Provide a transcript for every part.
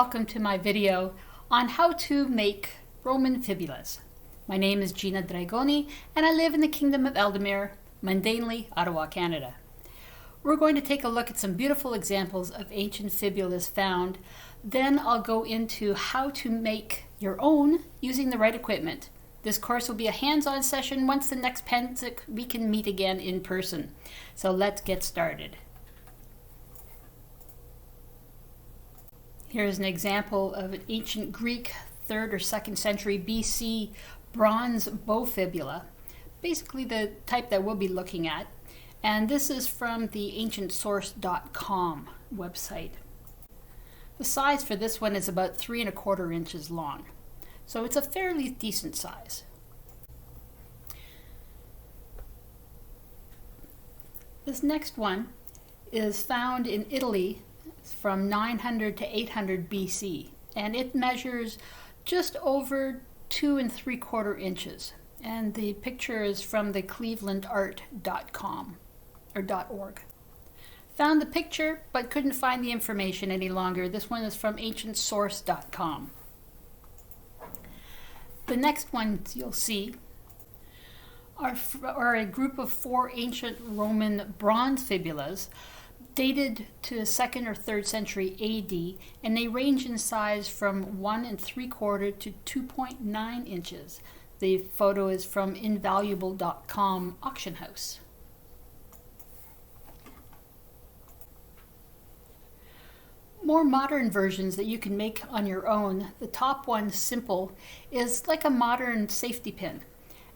welcome to my video on how to make Roman fibulas. My name is Gina Dragoni and I live in the Kingdom of Eldamere, mundanely Ottawa, Canada. We're going to take a look at some beautiful examples of ancient fibulas found. Then I'll go into how to make your own using the right equipment. This course will be a hands-on session. Once the next Pennsic, we can meet again in person. So let's get started. Here's an example of an ancient Greek 3rd or 2nd century BC bronze bow fibula, basically the type that we'll be looking at. And this is from the ancientsource.com website. The size for this one is about 3 1/4 inches long, so it's a fairly decent size. This next one is found in Italy from 900 to 800 BC, and it measures just over 2 3/4 inches. And the picture is from the clevelandart.com or .org. Found the picture but couldn't find the information any longer. This one is from ancientsource.com. The next ones you'll see are a group of 4 ancient Roman bronze fibulas dated to 2nd or 3rd century AD, and they range in size from 1 3/4 to 2.9 inches. The photo is from invaluable.com auction house. More modern versions that you can make on your own. The top one, simple, is like a modern safety pin.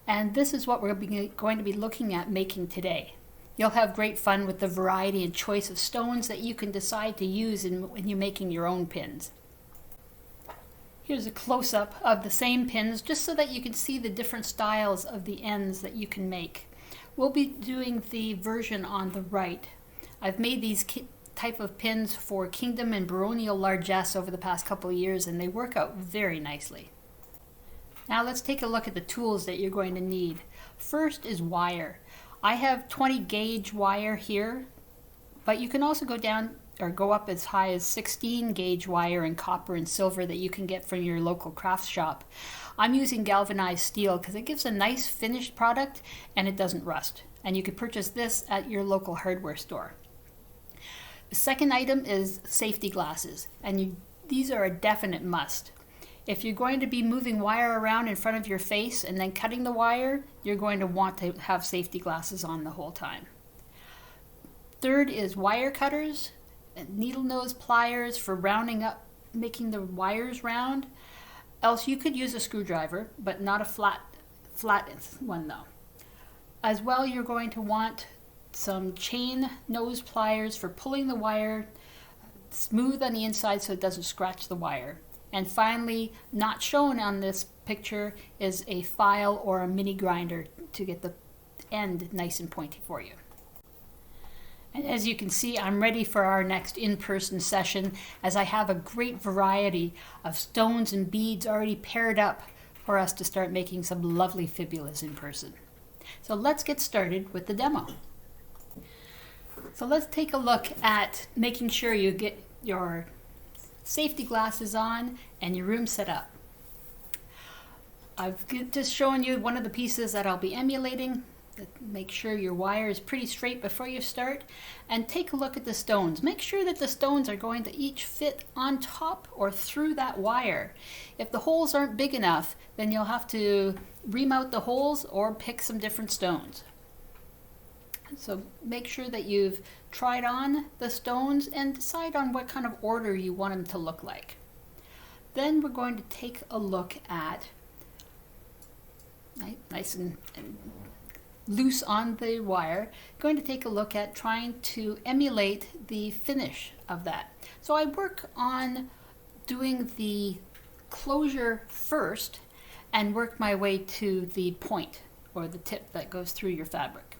And this is what we're going to be looking at making today. You'll have great fun with the variety and choice of stones that you can decide to use when you're making your own pins. Here's a close-up of the same pins just so that you can see the different styles of the ends that you can make. We'll be doing the version on the right. I've made these type of pins for kingdom and baronial largesse over the past couple of years, and they work out very nicely. Now let's take a look at the tools that you're going to need. First is wire. I have 20 gauge wire here, but you can also go down or go up as high as 16 gauge wire in copper and silver that you can get from your local craft shop. I'm using galvanized steel because it gives a nice finished product and it doesn't rust. And you can purchase this at your local hardware store. The second item is safety glasses, and these are a definite must. If you're going to be moving wire around in front of your face and then cutting the wire, you're going to want to have safety glasses on the whole time. Third is wire cutters, and needle nose pliers for rounding up, making the wires round. Else you could use a screwdriver, but not a flat one though. As well, you're going to want some chain nose pliers for pulling the wire smooth on the inside so it doesn't scratch the wire. And finally, not shown on this picture, is a file or a mini grinder to get the end nice and pointy for you. And as you can see, I'm ready for our next in-person session, as I have a great variety of stones and beads already paired up for us to start making some lovely fibulas in person. So let's get started with the demo. So let's take a look at making sure you get your safety glasses on and your room set up. I've just shown you one of the pieces that I'll be emulating. Make sure your wire is pretty straight before you start, and take a look at the stones. Make sure that the stones are going to each fit on top or through that wire. If the holes aren't big enough, then you'll have to remount the holes or pick some different stones. So make sure that you've tried on the stones and decide on what kind of order you want them to look like. Then we're going to take a look at, nice and loose on the wire, going to take a look at trying to emulate the finish of that. So I work on doing the closure first and work my way to the point or the tip that goes through your fabric.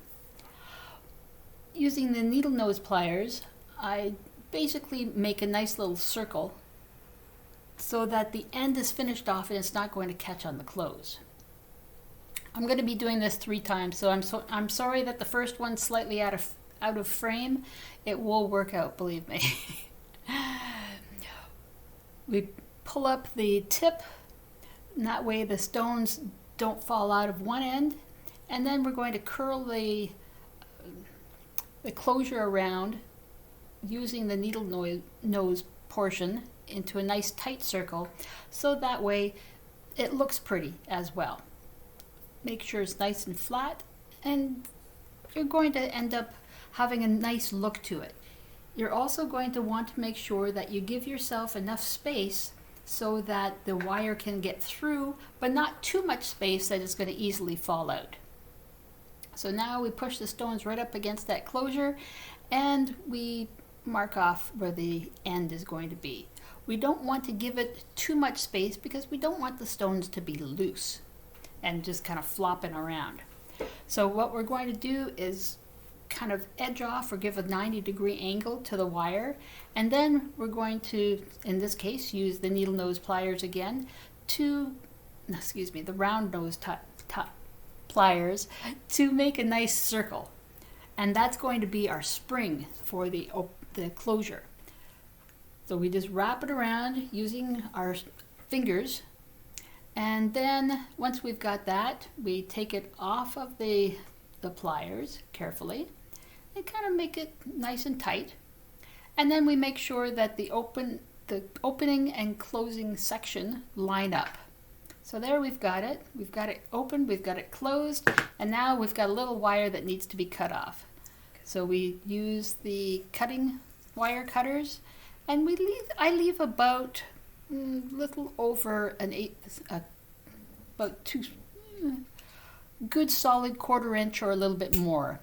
Using the needle nose pliers, I basically make a nice little circle so that the end is finished off and it's not going to catch on the close. I'm going to be doing this 3 times, so I'm sorry that the first one's slightly out of frame. It will work out, believe me. We pull up the tip, and that way the stones don't fall out of one end. And then we're going to curl the closure around using the needle nose portion into a nice tight circle, so that way it looks pretty as well. Make sure it's nice and flat, and you're going to end up having a nice look to it. You're also going to want to make sure that you give yourself enough space so that the wire can get through, but not too much space that it's going to easily fall out. So now we push the stones right up against that closure, and we mark off where the end is going to be. We don't want to give it too much space because we don't want the stones to be loose and just kind of flopping around. So what we're going to do is kind of edge off or give a 90-degree angle to the wire, and then we're going to, in this case, use the needle nose pliers again to, the round nose pliers to make a nice circle. And that's going to be our spring for the closure. So we just wrap it around using our fingers, and then once we've got that, we take it off of the pliers carefully and kind of make it nice and tight. And then we make sure that the opening and closing section line up. So there we've got it. We've got it open, we've got it closed, and now we've got a little wire that needs to be cut off. So we use the cutting wire cutters, and I leave about little over about two good solid 1/4 inch or a little bit more.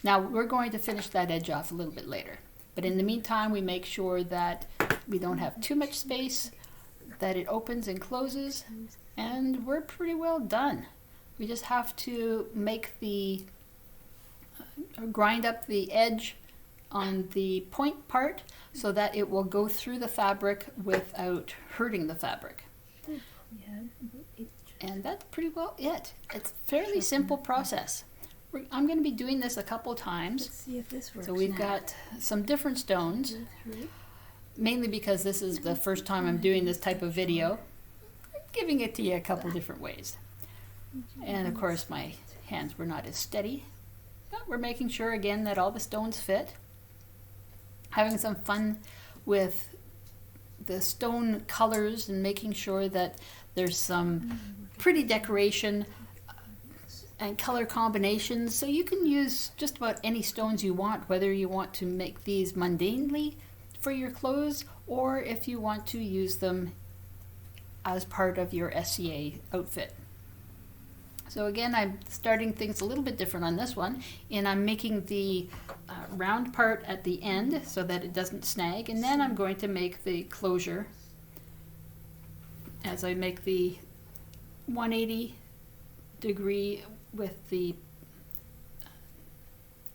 Now we're going to finish that edge off a little bit later, but in the meantime we make sure that we don't have too much space, that it opens and closes, and we're pretty well done. We just have to make grind up the edge on the point part so that it will go through the fabric without hurting the fabric. And that's pretty well it. It's a fairly simple process. I'm going to be doing this a couple times. Let's see if this works. So we've got some different stones, mainly because this is the first time I'm doing this type of video. I'm giving it to you a couple different ways. And of course my hands were not as steady. But we're making sure again that all the stones fit. Having some fun with the stone colors and making sure that there's some pretty decoration and color combinations. So you can use just about any stones you want, whether you want to make these mundanely for your clothes or if you want to use them as part of your SCA outfit. So again, I'm starting things a little bit different on this one, and I'm making the round part at the end so that it doesn't snag, and then I'm going to make the closure as I make the 180-degree with the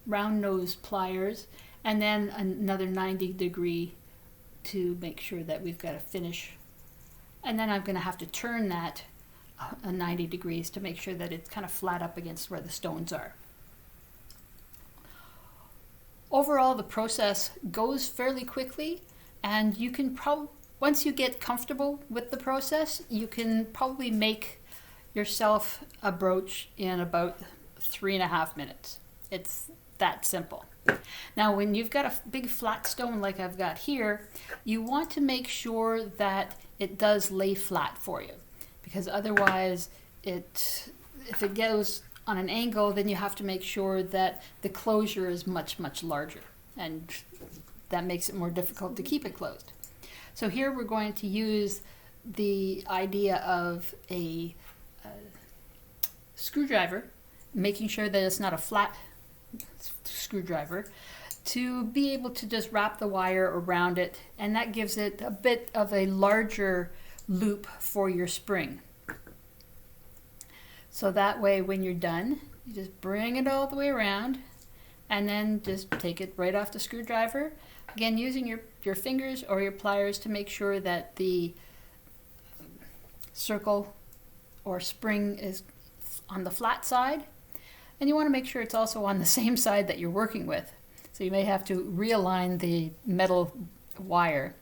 round nose pliers, and then another 90-degree to make sure that we've got a finish. And then I'm going to have to turn that 90 degrees to make sure that it's kind of flat up against where the stones are. Overall, the process goes fairly quickly, and you can once you get comfortable with the process, you can probably make yourself a brooch in about 3.5 minutes. It's that simple. Now, when you've got a big flat stone like I've got here, you want to make sure that it does lay flat for you, because otherwise if it goes on an angle, then you have to make sure that the closure is much, much larger, and that makes it more difficult to keep it closed. So here we're going to use the idea of a screwdriver, making sure that it's not a flat screwdriver, to be able to just wrap the wire around it, and that gives it a bit of a larger loop for your spring. So that way when you're done, you just bring it all the way around and then just take it right off the screwdriver. Again, using your fingers or your pliers to make sure that the circle or spring is on the flat side. And you want to make sure it's also on the same side that you're working with. So you may have to realign the metal wire.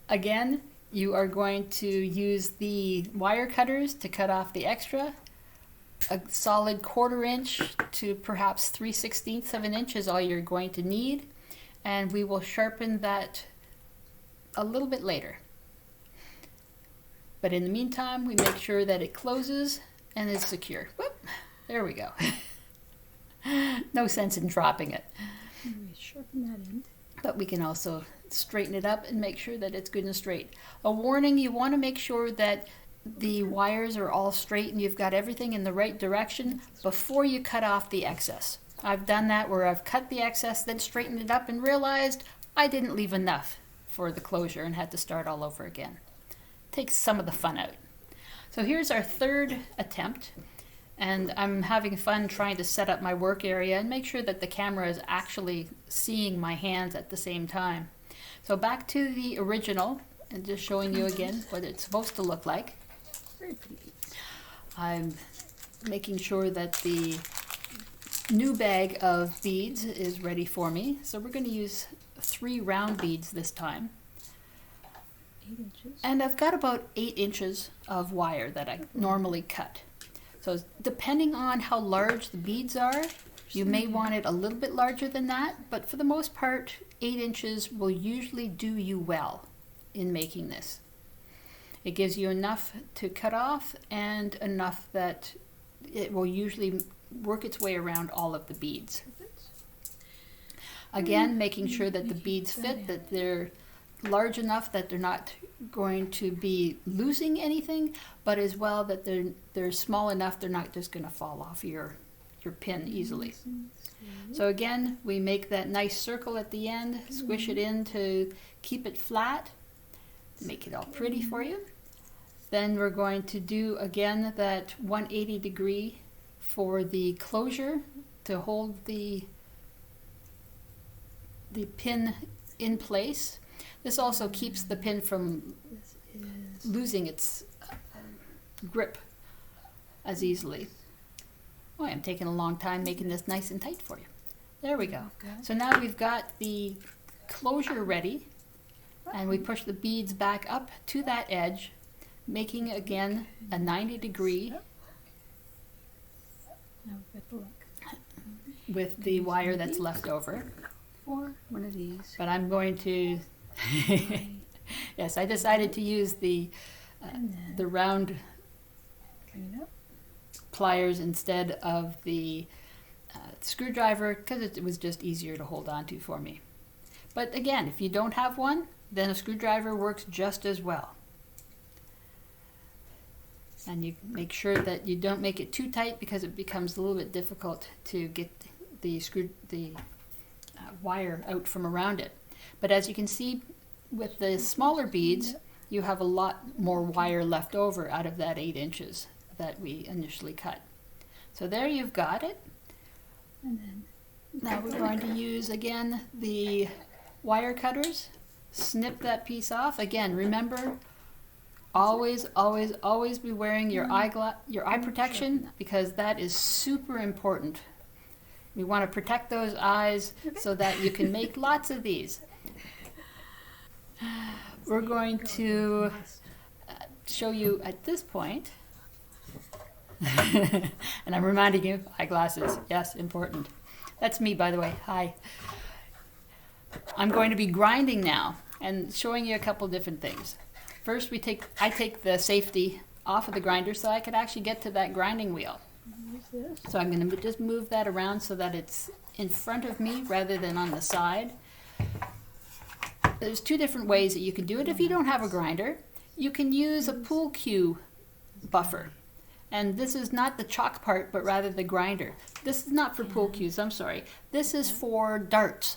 Again, you are going to use the wire cutters to cut off the extra. A solid 1/4 inch to perhaps 3/16 of an inch is all you're going to need. And we will sharpen that a little bit later. But in the meantime, we make sure that it closes and is secure. Whoop, there we go. No sense in dropping it. We sharpen that end. But we can also straighten it up and make sure that it's good and straight. A warning, you want to make sure that the wires are all straight and you've got everything in the right direction before you cut off the excess. I've done that where I've cut the excess, then straightened it up and realized I didn't leave enough for the closure and had to start all over again. Takes some of the fun out. So here's our 3rd attempt, and I'm having fun trying to set up my work area and make sure that the camera is actually seeing my hands at the same time. So back to the original, and just showing you again what it's supposed to look like. Very pretty. I'm making sure that the new bag of beads is ready for me. So we're going to use 3 round beads this time. 8 inches. And I've got about 8 inches of wire that I normally cut. So depending on how large the beads are, you may want it a little bit larger than that, but for the most part, 8 inches will usually do you well in making this. It gives you enough to cut off and enough that it will usually work its way around all of the beads. Again, making sure that the beads fit, that they're large enough that they're not going to be losing anything, but as well that they're small enough they're not just going to fall off your pin easily. So again, we make that nice circle at the end, squish it in to keep it flat, make it all pretty for you. Then we're going to do again that 180 degree for the closure to hold the pin in place. This also keeps the pin from losing its grip as easily. Oh, I'm taking a long time making this nice and tight for you. There we go. So now we've got the closure ready, and we push the beads back up to that edge, making again a 90 degree with the wire that's left over. Or one of these. But I'm going to yes, I decided to use the round pliers instead of the screwdriver because it was just easier to hold on to for me. But again, if you don't have one, then a screwdriver works just as well. And you make sure that you don't make it too tight because it becomes a little bit difficult to get the wire out from around it. But as you can see, with the smaller beads, you have a lot more wire left over out of that 8 inches that we initially cut. So there you've got it. And then now we're going to use again the wire cutters. Snip that piece off. Again, remember, always be wearing your eye protection because that is super important. We want to protect those eyes so that you can make lots of these. We're going to show you at this point, and I'm reminding you, eyeglasses, yes, important. That's me, by the way. Hi. I'm going to be grinding now and showing you a couple different things. First, I take the safety off of the grinder so I could actually get to that grinding wheel. So I'm going to just move that around so that it's in front of me rather than on the side. There's 2 different ways that you can do it. If you don't have a grinder, you can use a pool cue buffer. And this is not the chalk part, but rather the grinder. This is not for pool cues, I'm sorry. This is for darts,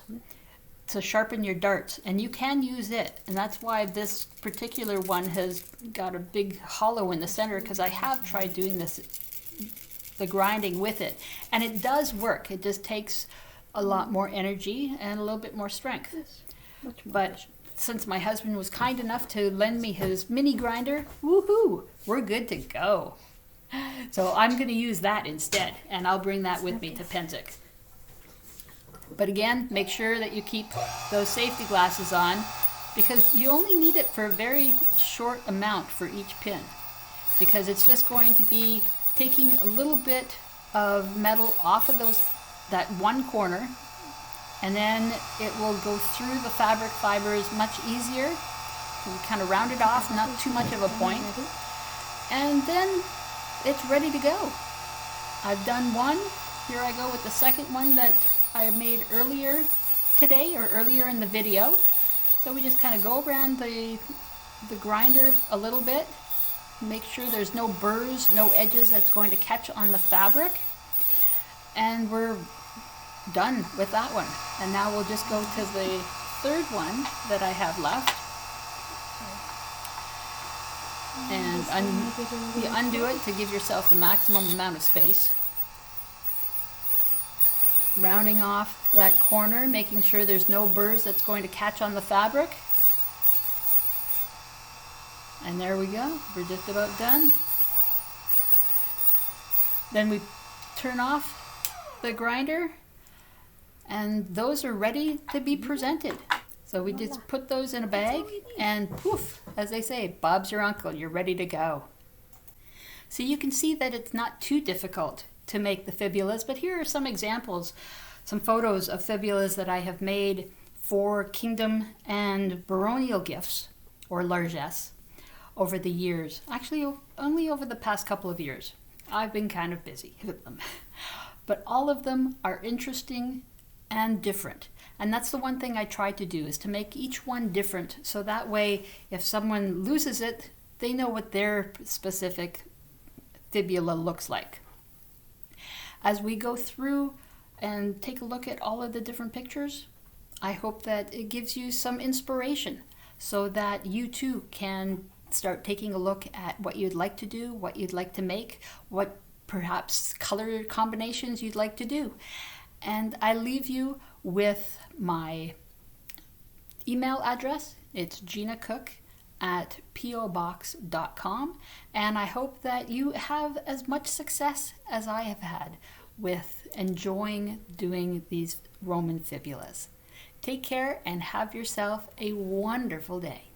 to sharpen your darts. And you can use it. And that's why this particular one has got a big hollow in the center, because I have tried doing this, the grinding with it. And it does work. It just takes a lot more energy and a little bit more strength. But since my husband was kind enough to lend me his mini grinder, woohoo, we're good to go. So I'm going to use that instead, and I'll bring that with me to Pennsic. But again, make sure that you keep those safety glasses on because you only need it for a very short amount for each pin, because it's just going to be taking a little bit of metal off of that one corner, and then it will go through the fabric fibers much easier. You kind of round it off, not too much of a point, and then it's ready to go. I've done one. Here I go with the second one that I made earlier today, or earlier in the video. So we just kind of go around the grinder a little bit, make sure there's no burrs, no edges that's going to catch on the fabric, and we're done with that one. And now we'll just go to the third one that I have left, and you undo it to give yourself the maximum amount of space. Rounding off that corner, making sure there's no burrs that's going to catch on the fabric. And there we go, we're just about done. Then we turn off the grinder, and those are ready to be presented. So we just put those in a bag, and poof, as they say, Bob's your uncle, you're ready to go. So you can see that it's not too difficult to make the fibulas, but here are some examples, some photos of fibulas that I have made for kingdom and baronial gifts, or largesse, over the years. Actually, only over the past couple of years. I've been kind of busy with them. But all of them are interesting and different. And that's the one thing I try to do, is to make each one different, so that way if someone loses it, they know what their specific fibula looks like. As we go through and take a look at all of the different pictures, I hope that it gives you some inspiration so that you too can start taking a look at what you'd like to do, what you'd like to make, what perhaps color combinations you'd like to do. And I leave you with my email address. It's ginacook@pobox.com, and I hope that you have as much success as I have had with enjoying doing these Roman fibulas. Take care and have yourself a wonderful day.